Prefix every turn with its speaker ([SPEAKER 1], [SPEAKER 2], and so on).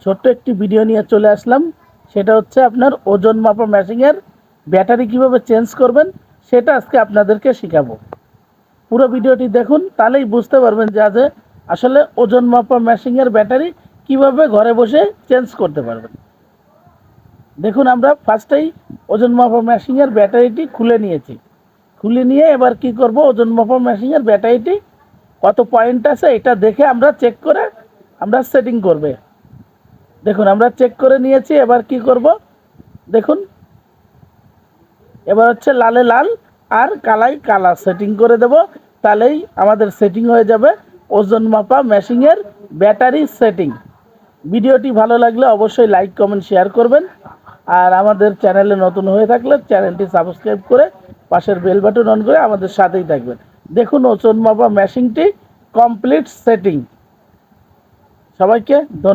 [SPEAKER 1] ছোট্ট একটি ভিডিও নিয়ে চলে আসলাম। সেটা হচ্ছে আপনার ওজন মাপা মেশিনের ব্যাটারি কিভাবে চেঞ্জ করবেন সেটা আজকে আপনাদেরকে শেখাবো। পুরো ভিডিওটি দেখুন, তাহলেই বুঝতে পারবেন যে আসলে ওজন মাপা মেশিনের ব্যাটারি কিভাবে ঘরে বসে চেঞ্জ করতে পারবেন। দেখুন, আমরা ফার্স্টেই ওজন মাপা মেশিনের ব্যাটারিটি খুলে নিয়েছি। খুলে নিয়ে এবার কি করব, ওজন মাপা মেশিনের ব্যাটারিটি কত পয়েন্ট আছে এটা দেখে আমরা চেক করে আমরা সেটিং করবে। দেখুন, আমরা চেক করে নিয়েছি। এবার কি করব, দেখুন এবার হচ্ছে লালে লাল আর কালাই কালা সেটিং করে দেব। তাহলেই আমাদের সেটিং হয়ে যাবে ওজন মাপা মেশিনের ব্যাটারি সেটিং। ভিডিওটি ভালো লাগলে অবশ্যই লাইক কমেন্ট শেয়ার করবেন। আর আমাদের চ্যানেলে নতুন হয়ে থাকলে চ্যানেলটি সাবস্ক্রাইব করে পাশের বেল বাটন অন করে আমাদের সাথেই থাকবেন। দেখুন, ওজন মাপা মেশিনটি কমপ্লিট সেটিং। সবাইকে ধন্যবাদ।